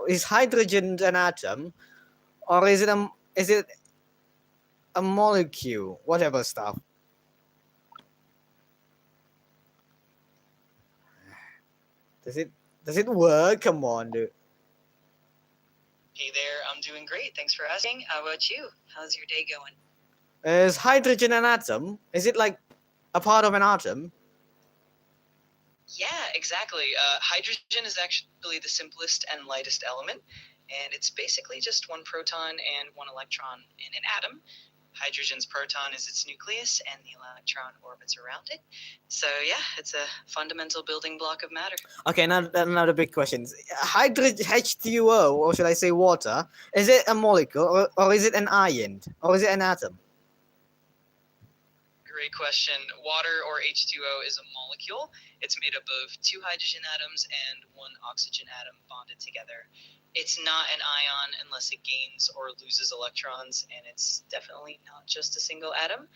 Is hydrogen an atom, or is it a molecule? Whatever stuff. Does it work? Come on, dude. Hey there, I'm doing great. Thanks for asking. How about you? How's your day going? Is hydrogen an atom? Is it like a part of an atom? Yeah, exactly. Hydrogen is actually the simplest and lightest element, and it's basically just one proton and one electron in an atom. Hydrogen's proton is its nucleus, and the electron orbits around it. So yeah, it's a fundamental building block of matter. Okay, now the big questions. Hydrogen H2O, or should I say water? Is it a molecule, or is it an ion, or is it an atom? Great question. Water, or H2O, is a molecule. It's made up of two hydrogen atoms and one oxygen atom bonded together. It's not an ion unless it gains or loses electrons, and it's definitely not just a single atom.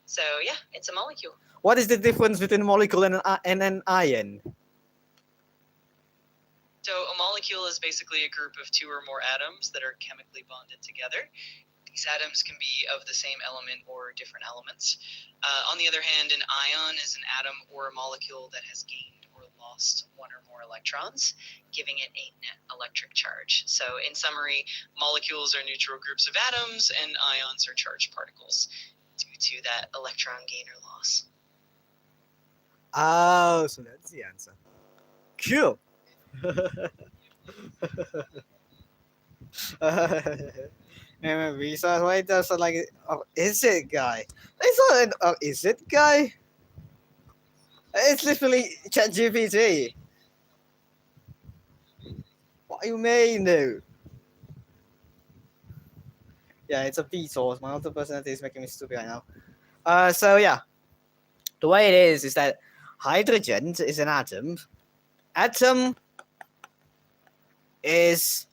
So yeah, it's a molecule. What is the difference between a molecule and an ion? So a molecule is basically a group of two or more atoms that are chemically bonded together. These atoms can be of the same element or different elements. On the other hand, an ion is an atom or a molecule that has gained or lost one or more electrons, giving it a net electric charge. So in summary, molecules are neutral groups of atoms and ions are charged particles due to that electron gain or loss. Oh, so that's the answer. Cool. Maybe so. Why does like? Oh, is it guy? It's not an. Oh, is it guy? It's literally ChatGPT. What do you mean, dude? Yeah, it's a B source. My auto personality is making me stupid right now. So yeah, the way it is that hydrogen is an atom. Atom is,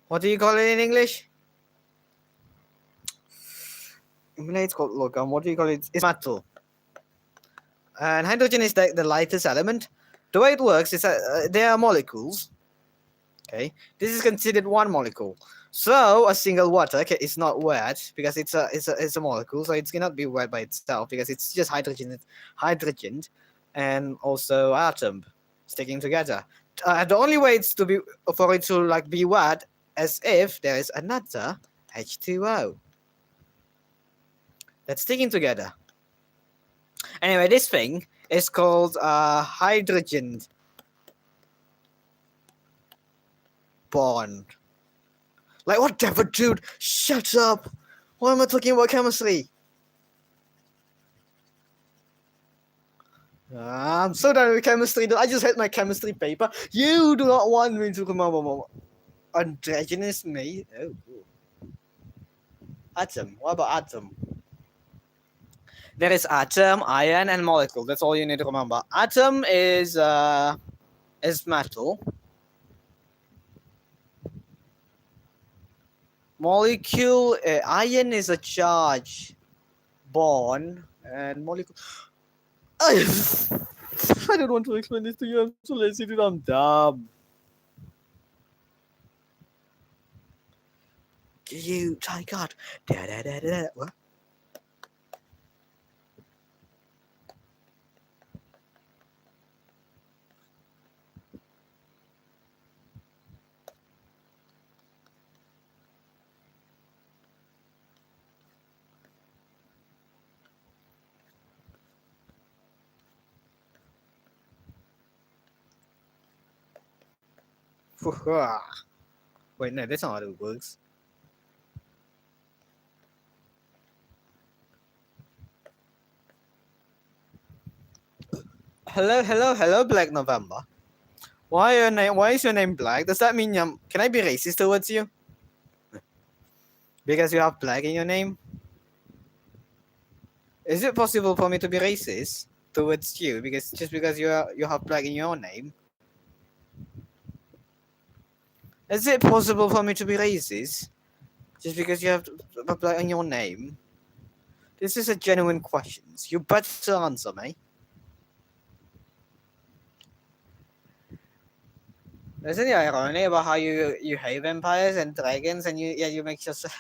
what do you call it in English? It's called, look, what do you call it? It's metal. And hydrogen is the lightest element. The way it works is that there are molecules. Okay, this is considered one molecule. So a single water is not wet because it's a molecule, so it cannot be wet by itself because it's just hydrogen, and also atom sticking together. The only way it's to be for it to like be wet as if there is another H2O that's sticking together. Anyway, this thing It's called hydrogen bond. Like whatever, dude. Shut up. Why am I talking about chemistry? I'm so done with chemistry. I just hate my chemistry paper. You do not want me to remember androgynous me. Oh, cool. Atom. What about atom? There is atom, ion, and molecule. That's all you need to remember. Atom is metal. Molecule, ion is a charge. Bond and molecule. I don't want to explain this to you. I'm so lazy, dude. I'm dumb. You, my God. What? Wait, no, that's not how it works. Hello, Black November. Why is your name Black? Does that mean can I be racist towards you? Because you have black in your name? Is it possible for me to be racist towards you because you have black in your name? Is it possible for me to be racist just because you have black in your name? This is a genuine question. You better answer me. Isn't it ironic about how you hate vampires and dragons and you make yourself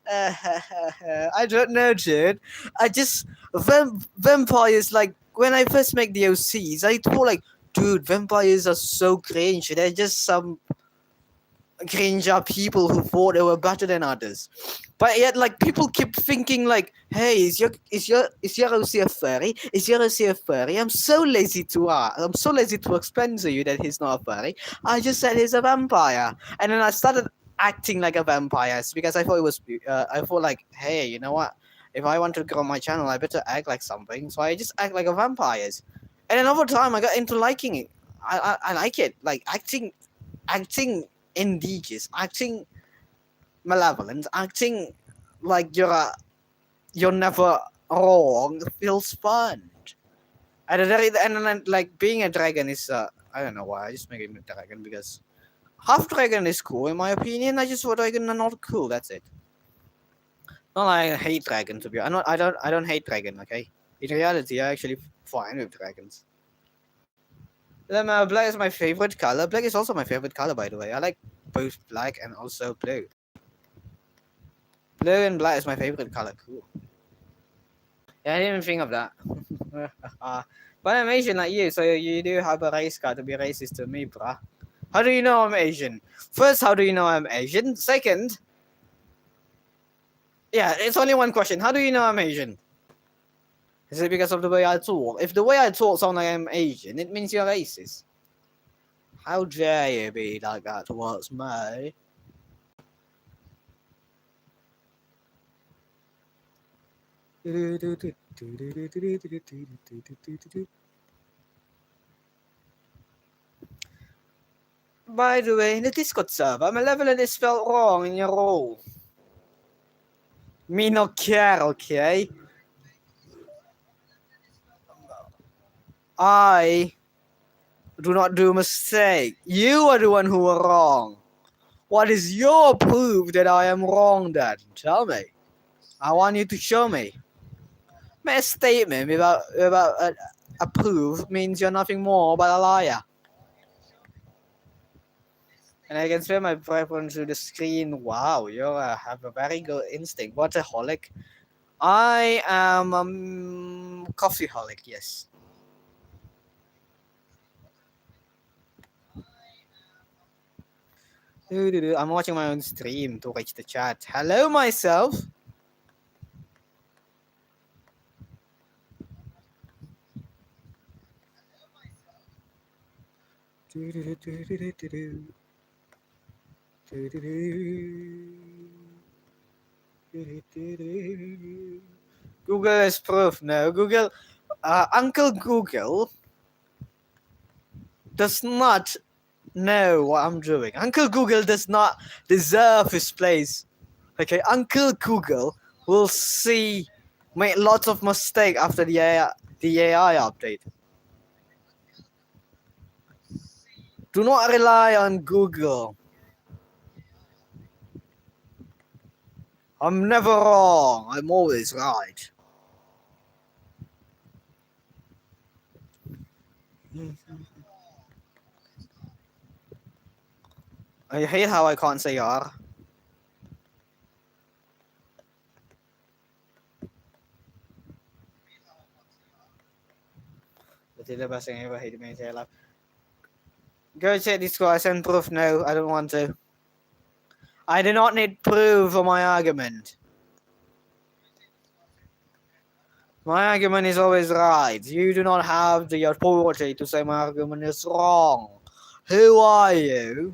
I don't know, dude. I just vampires, like when I first make the OCs, I thought like, dude, vampires are so cringe. They're just some cringe people who thought they were better than others. But yet, like, people keep thinking like, hey, is your OC a furry? Is your OC a furry? I'm so lazy to explain to you that he's not a furry. I just said he's a vampire, and then I started acting like a vampire because I thought it was I thought like, hey, you know what? If I want to grow my channel, I better act like something. So I just act like a vampire, and then over time I got into liking it. I like it, like acting indigenous, acting malevolent, acting like you're never wrong feels fun. And then like being a dragon is I don't know why I just make him a dragon because half dragon is cool in my opinion. I just thought dragon are not cool. That's it. Not like I hate dragon to be. I don't hate dragon. Okay, in reality I actually fine with dragons. Black is my favorite color. Black is also my favorite color, by the way. I like both black and also blue. Blue and black is my favorite color. Cool. Yeah, I didn't even think of that. But I'm Asian like you, so you do have a race card to be racist to me, bruh. How do you know I'm Asian? First, how do you know I'm Asian? Second, yeah, it's only one question. How do you know I'm Asian? Is it because of the way I talk? If the way I talk sounds like I'm Asian, it means you're racist. How dare you be like that towards me? By the way, in the Discord server, malevolent is spelled wrong in your role. Me no care, okay? I do not do mistake. You are the one who are wrong. What is your proof that I am wrong then? Tell me. I want you to show me. Make a statement without a proof means you're nothing more but a liar. And I can spell my preference to the screen. Wow, you have a very good instinct. What a holic. I am a coffee holic, yes. I'm watching my own stream to reach the chat. Hello, myself. Google is proof. No, Google, Uncle Google does not know what I'm doing. Uncle Google does not deserve his place. Okay, Uncle Google will make lots of mistake after the AI update. Do not rely on Google. I'm never wrong. I'm always right. I hate how I can't say R. That's the best thing I ever hated in my entire life. Go check Discord. I send proof. No, I don't want to. I do not need proof for my argument. My argument is always right. You do not have the authority to say my argument is wrong. Who are you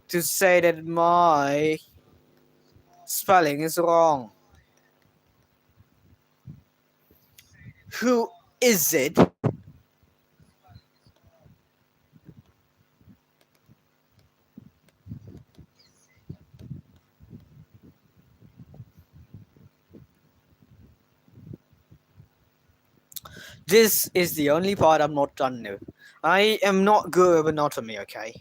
to say that my spelling is wrong? Who is it? This is the only part I'm not done with. I am not good with anatomy, okay?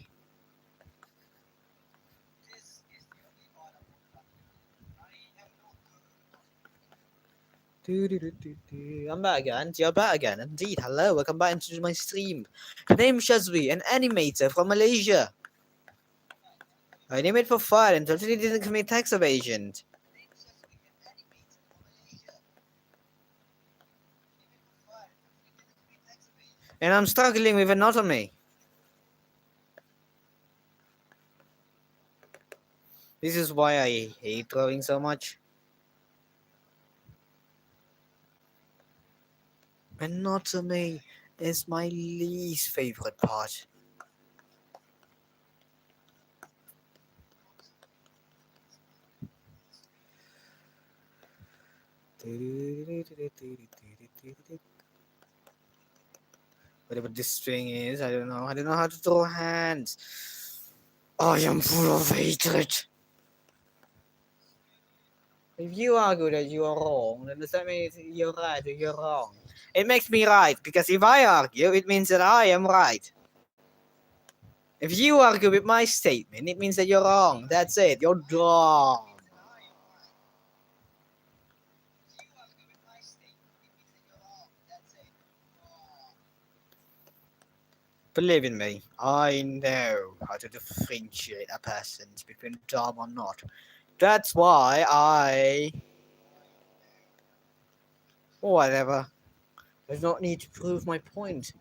I'm back again. You're back again. Indeed. Hello. Welcome back into my stream. My name is Shazwi, an animator from Malaysia. I name it for fun and totally didn't commit tax evasion. And I'm struggling with anatomy. This is why I hate drawing so much. Anatomy is my least favorite part. Whatever this string is, I don't know. I don't know how to draw hands. I am full of hatred. If you argue that you are wrong, then does that mean you're right or you're wrong? It makes me right, because if I argue, it means that I am right. If you argue with my statement, it means that you're wrong. That's it. You're dumb. Believe in me, I know how to differentiate a person between dumb or not. That's why I... Whatever. I do not need to prove my point.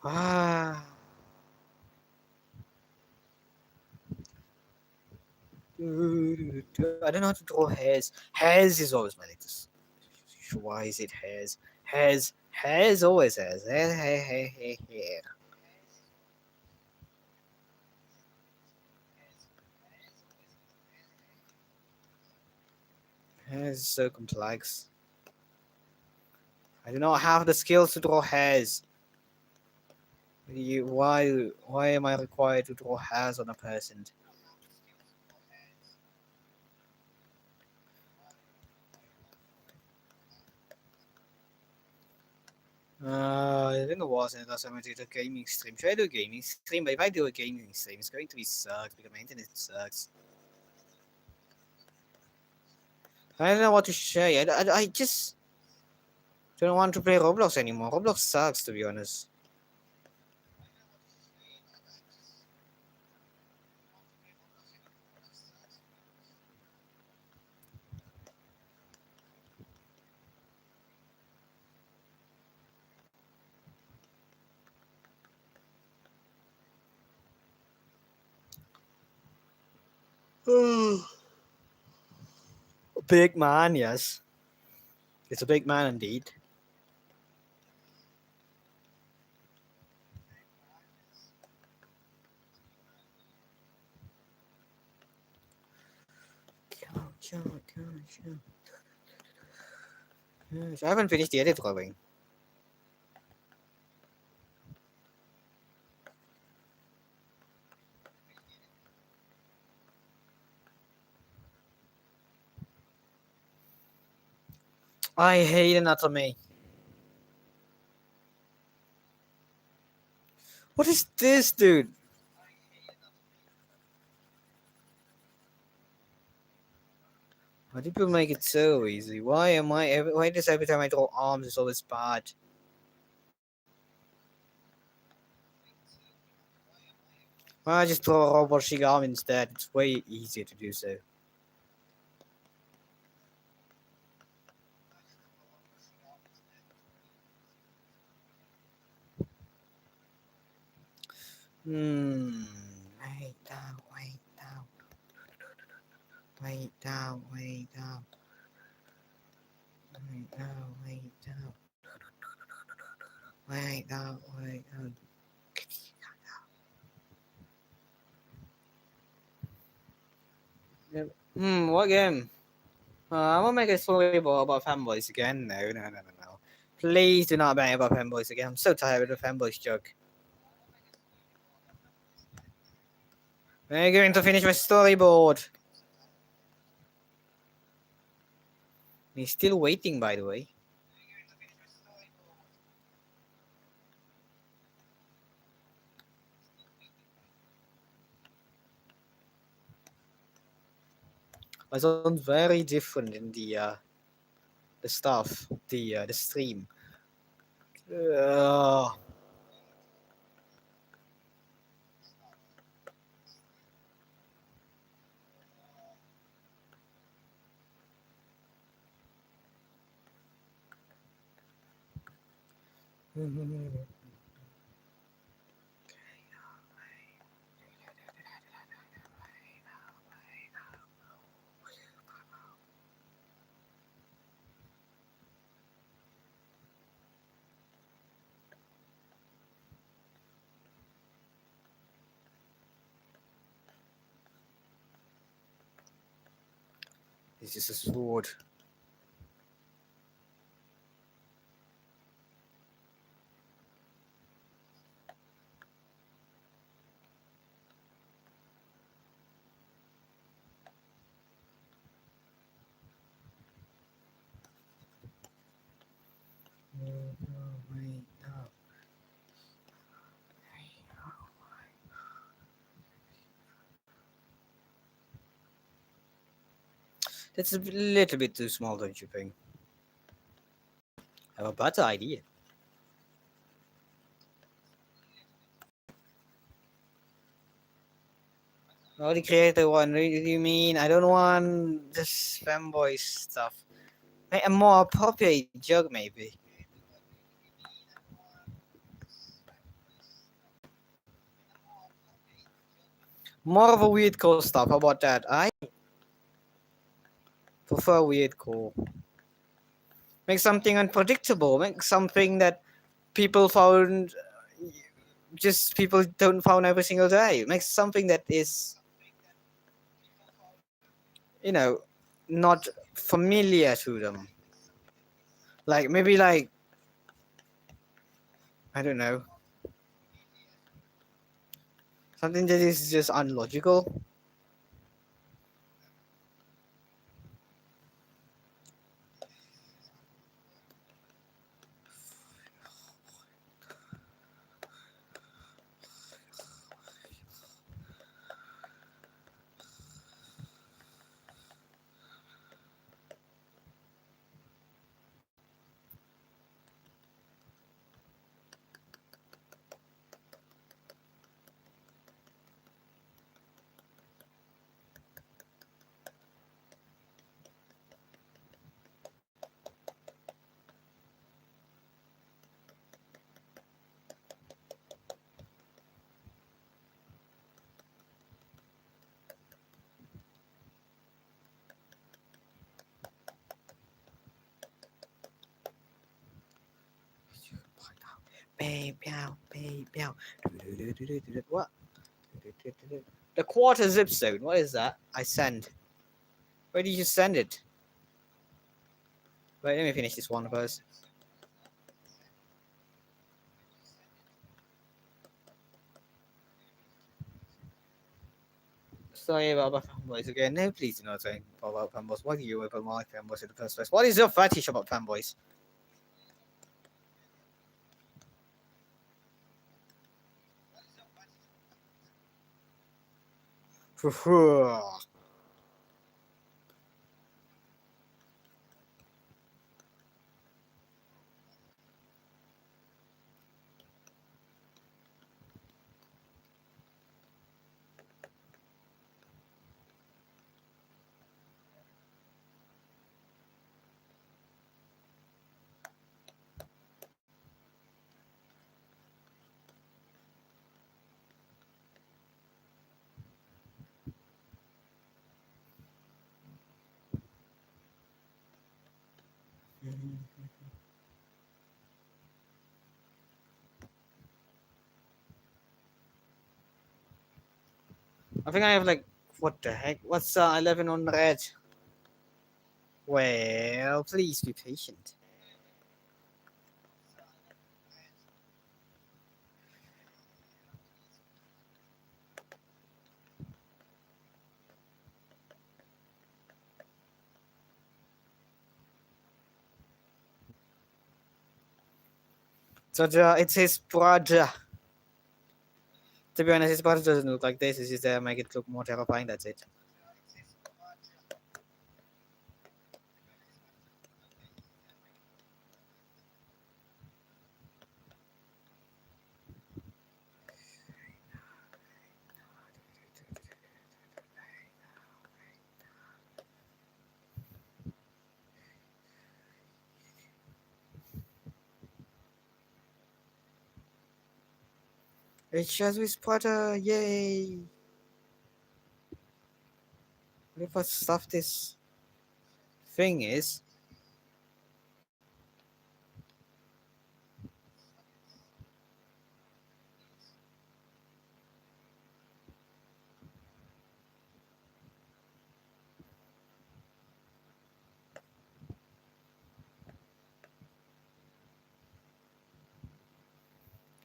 Ah. I don't know how to draw hairs. Hairs is always my latest. Why is it hairs? Hairs always hairs. Hair. Hairs is so complex. I do not have the skills to draw hairs. Why am I required to draw hairs on a person? I don't know what last time I did a gaming stream. Should I do a gaming stream? But if I do a gaming stream, it's going to be sucked because my internet sucks. I don't know what to say. I just don't want to play Roblox anymore. Roblox sucks, to be honest. Big man, yes. It's a big man indeed. Yes, I haven't finished the edit drawing. I hate anatomy. What is this, dude? Why do people make it so easy? Why does every time I draw arms it's always bad? Why don't I just draw a robot arm instead? It's way easier to do so. Wait down, wait down. Wait down, wait down. Wait down, wait down. Wait down, wait down. What game? I won't make a story about fanboys again. No. Please do not make about fanboys again. I'm so tired of the fanboys joke. I'm going to finish my storyboard. He's still waiting, by the way. I sound very different in the stuff, the stream. It's just a sword. That's a little bit too small, don't you think? I have a better idea. Oh, the creator one. What do you mean? I don't want this fanboy stuff. A more appropriate joke, maybe. More of a weird cool stuff. How about that? I prefer weird cool. Make something unpredictable. Make something that people found. Just people don't found every single day. Make something that is, not familiar to them. Like maybe like I don't know. Something that is just unlogical. What? The quarter zip zone. What is that? I send. Where did you send it? Wait, let me finish this one first. Sorry about fanboys again. No, please do not say about fanboys. Why do you ever like fanboys in the first place? What is your fetish about fanboys? I think I have like, what the heck? What's 11 on red? Well, please be patient. So it's his brother. To be honest, his brother doesn't look like this. It's just to make it look more terrifying. That's it. It's SyazwiYouTB Potter. Yay! What stuff this thing is?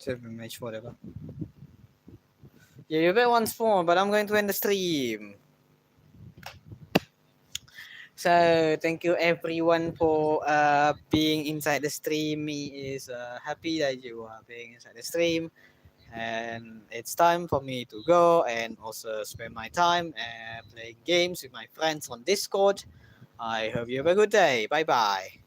Image, whatever. Yeah, you bet once more, but I'm going to end the stream. So thank you everyone for being inside the stream. Me is happy that you are being inside the stream, and it's time for me to go and also spend my time playing games with my friends on Discord. I hope you have a good day. Bye bye.